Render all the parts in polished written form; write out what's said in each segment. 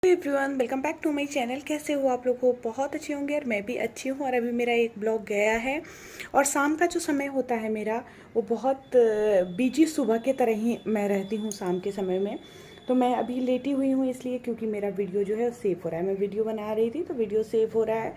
Everyone, welcome back to my channel. कैसे हो आप लोग? हो बहुत अच्छे होंगे और मैं भी अच्छी हूँ। और अभी मेरा एक ब्लॉग गया है और शाम का जो समय होता है मेरा वो बहुत बिजी सुबह के तरह ही मैं रहती हूँ शाम के समय में। तो मैं अभी लेटी हुई हूँ इसलिए क्योंकि मेरा वीडियो जो है सेव हो रहा है। मैं वीडियो बना रही थी तो वीडियो सेव हो रहा है,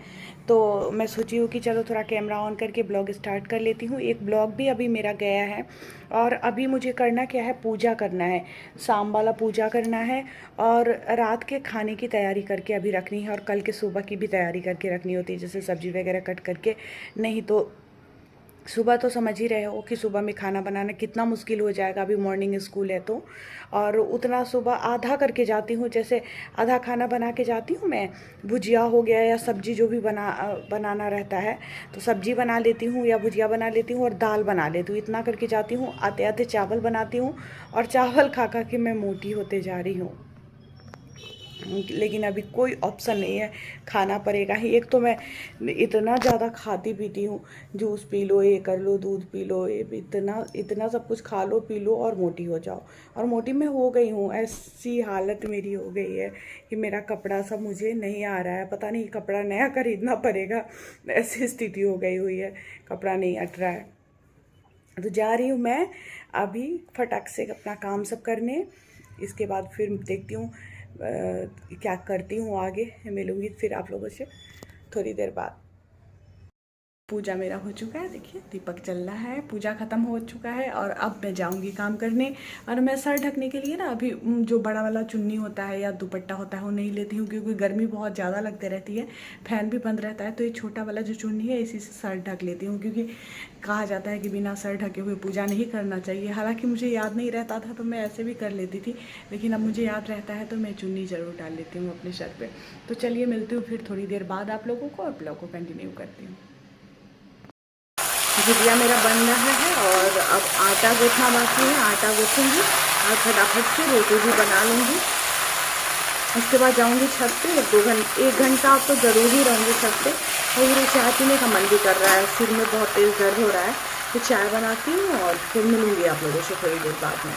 तो मैं सोची हूँ कि चलो थोड़ा कैमरा ऑन करके ब्लॉग स्टार्ट कर लेती हूँ। एक ब्लॉग भी अभी मेरा गया है और अभी मुझे करना क्या है, पूजा करना है, शाम वाला पूजा करना है और रात के खाने की तैयारी करके अभी रखनी है और कल के सुबह की भी तैयारी करके रखनी होती है, जैसे सब्ज़ी वगैरह कट करके। नहीं तो सुबह तो समझ ही रहे हो कि सुबह में खाना बनाना कितना मुश्किल हो जाएगा, अभी मॉर्निंग स्कूल है तो। और उतना सुबह आधा करके जाती हूँ, जैसे आधा खाना बना के जाती हूँ मैं, भुजिया हो गया या सब्जी जो भी बनाना रहता है तो सब्जी बना लेती हूँ या भुजिया बना लेती हूँ और दाल बना लेती हूँ। इतना करके जाती हूँ, आते आते चावल बनाती हूँ और चावल खा खा के मैं मोटी होते जा रही हूँ। लेकिन अभी कोई ऑप्शन नहीं है, खाना पड़ेगा ही। एक तो मैं इतना ज़्यादा खाती पीती हूँ, जूस पी लो, ये कर लो, दूध पी लो, ये इतना इतना सब कुछ खा लो पी लो और मोटी हो जाओ। और मोटी मैं हो गई हूँ, ऐसी हालत मेरी हो गई है कि मेरा कपड़ा सब मुझे नहीं आ रहा है, पता नहीं कपड़ा नया खरीदना पड़ेगा, ऐसी स्थिति हो गई हुई है, कपड़ा नहीं अट रहा है। तो जा रही हूँ मैं अभी फटाक से अपना काम सब करने। इसके बाद फिर देखती हूँ क्या करती हूँ, आगे मिलूँगी फिर आप लोगों से थोड़ी देर बाद। पूजा मेरा हो चुका है, देखिए दीपक चल रहा है, पूजा ख़त्म हो चुका है और अब मैं जाऊंगी काम करने। और मैं सर ढकने के लिए ना अभी जो बड़ा वाला चुन्नी होता है या दुपट्टा होता है वो नहीं लेती हूँ, क्योंकि गर्मी बहुत ज़्यादा लगती रहती है, फैन भी बंद रहता है। तो ये छोटा वाला जो चुन्नी है इसी से सर ढक लेती हूँ, क्योंकि कहा जाता है कि बिना सर ढके हुए पूजा नहीं करना चाहिए। हालाँकि मुझे याद नहीं रहता था तो मैं ऐसे भी कर लेती थी, लेकिन अब मुझे याद रहता है तो मैं चुन्नी ज़रूर डाल लेती हूँ अपने सर पर। तो चलिए मिलती हूँ फिर थोड़ी देर बाद आप लोगों को और ब्लॉग को कंटिन्यू करती हूँ। गुजिया मेरा बन रहा है और अब आटा गूँथना बाकी है, आटा गूँथूँगी और फटाफट से रोटी भी बना लूँगी। उसके बाद जाऊँगी छत पे, एक घंटा अब तो ज़रूर ही रहूँगी छत पे। और मेरे चाय पीने का मन भी कर रहा है, सिर में बहुत तेज़ दर्द हो रहा है, तो चाय बनाती हूँ और फिर मिलूँगी आप लोगों से थोड़ी देर बाद में।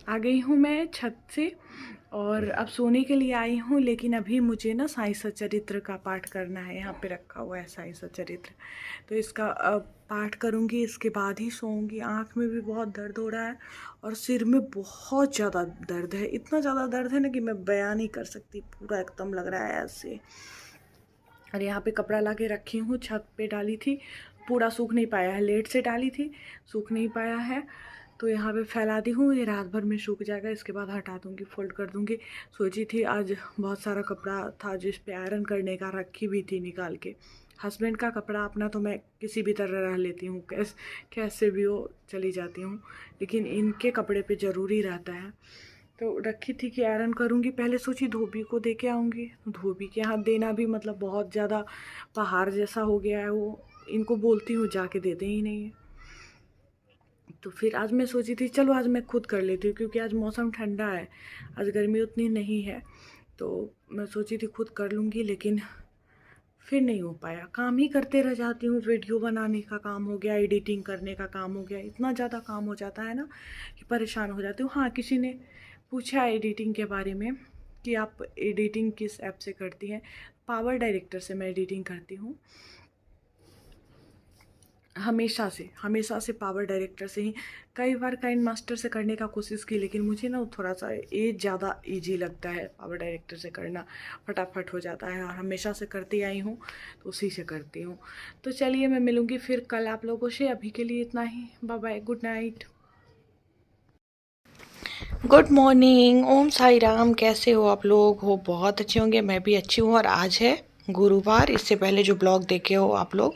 आ गई हूँ मैं छत से और अब सोने के लिए आई हूँ, लेकिन अभी मुझे ना साईं सच्चरित्र का पाठ करना है। यहाँ पे रखा हुआ है साईं सच्चरित्र, तो इसका पाठ करूँगी, इसके बाद ही सोऊंगी। आँख में भी बहुत दर्द हो रहा है और सिर में बहुत ज़्यादा दर्द है, इतना ज़्यादा दर्द है ना कि मैं बयान नहीं कर सकती, पूरा एकदम लग रहा है ऐसे। और यहाँ पे कपड़ा ला के रखी हूँ, छत पे डाली थी, पूरा सूख नहीं पाया है, लेट से डाली थी, सूख नहीं पाया है, तो यहाँ पे फैला दी हूँ। ये रात भर में सूख जाएगा, इसके बाद हटा दूँगी, फोल्ड कर दूँगी। सोची थी आज बहुत सारा कपड़ा था जिस पे आयरन करने का, रखी भी थी निकाल के। हस्बैंड का कपड़ा अपना तो मैं किसी भी तरह रह लेती हूँ, कैसे भी हो चली जाती हूँ, लेकिन इनके कपड़े पे ज़रूरी रहता है। तो रखी थी कि आयरन करूँगी। पहले सोची धोबी को दे के आऊँगी, धोबी के हाथ देना भी मतलब बहुत ज़्यादा पहाड़ जैसा हो गया है, वो इनको बोलती हूँ जाके देते ही नहीं है। तो फिर आज मैं सोची थी चलो आज मैं खुद कर लेती हूँ, क्योंकि आज मौसम ठंडा है, आज गर्मी उतनी नहीं है, तो मैं सोची थी खुद कर लूँगी, लेकिन फिर नहीं हो पाया। काम ही करते रह जाती हूँ, वीडियो बनाने का काम हो गया, एडिटिंग करने का काम हो गया, इतना ज़्यादा काम हो जाता है ना कि परेशान हो जाती हूँ। हाँ, किसी ने पूछा एडिटिंग के बारे में कि आप एडिटिंग किस ऐप से करती हैं। पावर डायरेक्टर से मैं एडिटिंग करती हूँ, हमेशा से पावर डायरेक्टर से ही। कई बार काइन मास्टर से करने का कोशिश की, लेकिन मुझे ना थोड़ा सा ज़्यादा इजी लगता है पावर डायरेक्टर से करना, फटाफट हो जाता है और हमेशा से करती आई हूँ तो उसी से करती हूँ। तो चलिए मैं मिलूँगी फिर कल आप लोगों से, अभी के लिए इतना ही, bye bye, good night. Good morning, Om Sai Ram. कैसे हो आप लोग? हो बहुत अच्छे होंगे, मैं भी अच्छी हूँ। और आज है गुरुवार, इससे पहले जो ब्लॉग देखे हो आप लोग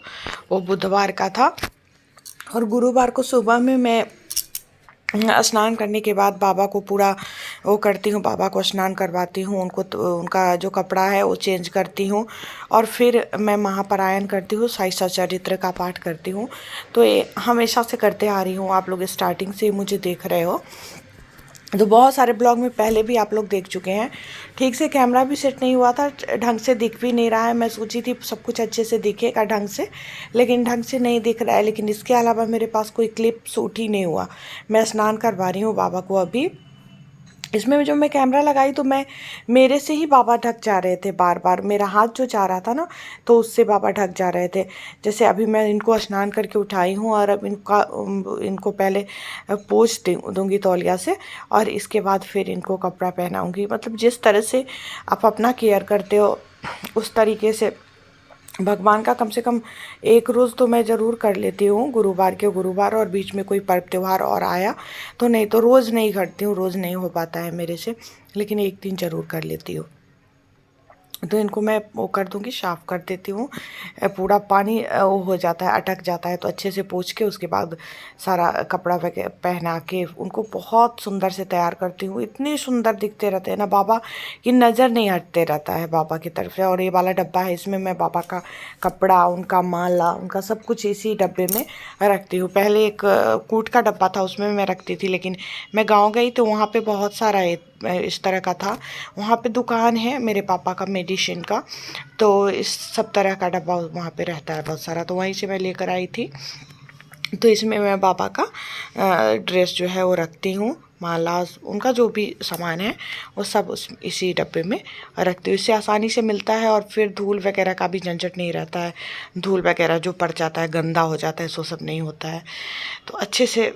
वो बुधवार का था। और गुरुवार को सुबह में मैं स्नान करने के बाद बाबा को पूरा वो करती हूँ, बाबा को स्नान करवाती हूँ, उनको तो उनका जो कपड़ा है वो चेंज करती हूँ और फिर मैं महापारायण करती हूँ, साईं सच्चरित्र का पाठ करती हूँ। तो ये हमेशा से करते आ रही हूँ, आप लोग स्टार्टिंग से मुझे देख रहे हो। तो बहुत सारे ब्लॉग में पहले भी आप लोग देख चुके हैं। ठीक से कैमरा भी सेट नहीं हुआ था, ढंग से दिख भी नहीं रहा है। मैं सोची थी सब कुछ अच्छे से दिखेगा ढंग से, लेकिन ढंग से नहीं दिख रहा है। लेकिन इसके अलावा मेरे पास कोई क्लिप शूट ही नहीं हुआ। मैं स्नान करवा रही हूँ बाबा को अभी। इसमें जो मैं कैमरा लगाई तो मेरे से ही बाबा ढक जा रहे थे बार बार। मेरा हाथ जो जा रहा था ना, तो उससे बाबा ढक जा रहे थे। जैसे अभी मैं इनको स्नान करके उठाई हूँ और अब इनको पहले पोंछ दूँगी तौलिया से, और इसके बाद फिर इनको कपड़ा पहनाऊँगी। मतलब जिस तरह से आप अपना केयर करते हो उस तरीके से भगवान का कम से कम एक रोज़ तो मैं ज़रूर कर लेती हूँ, गुरुवार के गुरुवार, और बीच में कोई पर्व त्यौहार और आया तो नहीं तो रोज़ नहीं करती हूँ, रोज़ नहीं हो पाता है मेरे से, लेकिन एक दिन ज़रूर कर लेती हूँ। तो इनको मैं वो कर दूँगी, साफ़ कर देती हूँ। पूरा पानी वो हो जाता है, अटक जाता है, तो अच्छे से पोंछ के उसके बाद सारा कपड़ा वगैरह पहना के उनको बहुत सुंदर से तैयार करती हूँ। इतने सुंदर दिखते रहते हैं ना, बाबा की नज़र नहीं हटते रहता है बाबा की तरफ से। और ये वाला डब्बा है, इसमें मैं बाबा का कपड़ा, उनका माला, उनका सब कुछ इसी डब्बे में रखती हूँ। पहले एक कूट का डब्बा था, उसमें मैं रखती थी, लेकिन मैं गाँव गई तो वहाँ पे बहुत सारा इस तरह का था। वहाँ पे दुकान है मेरे पापा का मेडिसिन का, तो इस सब तरह का डब्बा वहाँ पे रहता है बहुत सारा, तो वहीं से मैं लेकर आई थी। तो इसमें मैं बाबा का ड्रेस जो है वो रखती हूँ, माला, उनका जो भी सामान है वो सब इसी डब्बे में रखती हूँ। इससे आसानी से मिलता है और फिर धूल वगैरह का भी झंझट नहीं रहता है। धूल वगैरह जो पड़ जाता है, गंदा हो जाता है, सो सब नहीं होता है। तो अच्छे से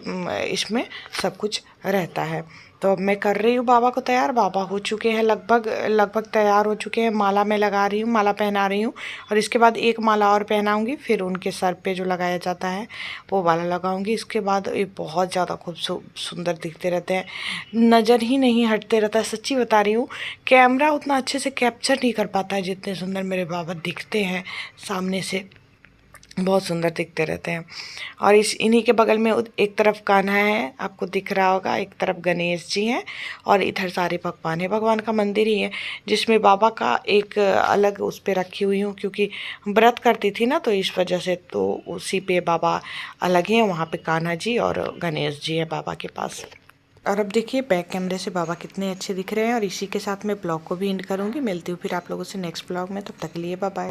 इसमें सब कुछ रहता है। तो अब मैं कर रही हूँ बाबा को तैयार। बाबा हो चुके हैं, लगभग तैयार हो चुके हैं। माला मैं लगा रही हूँ, माला पहना रही हूँ, और इसके बाद एक माला और पहनाऊँगी, फिर उनके सर पे जो लगाया जाता है वो वाला लगाऊंगी। इसके बाद ये बहुत ज़्यादा सुंदर दिखते रहते हैं, नज़र ही नहीं हटते रहता है। सच्ची बता रही हूँ, कैमरा उतना अच्छे से कैप्चर नहीं कर पाता है जितने सुंदर मेरे बाबा दिखते हैं सामने से। बहुत सुंदर दिखते रहते हैं। और इन्हीं के बगल में एक तरफ कान्हा है, आपको दिख रहा होगा, एक तरफ गणेश जी हैं, और इधर सारे भगवान है। भगवान का मंदिर ही है, जिसमें बाबा का एक अलग उस पर रखी हुई हूँ, क्योंकि व्रत करती थी ना, तो इस वजह से तो उसी पे बाबा अलग हैं। वहाँ पे कान्हा जी और गणेश जी है बाबा के पास। और अब देखिए बैक कैमरे से बाबा कितने अच्छे दिख रहे हैं। और इसी के साथ मैं ब्लॉग को भी एंड करूँगी। मिलती हूँ फिर आप लोगों से नेक्स्ट ब्लॉग में, तब तक के लिए बाय बाय।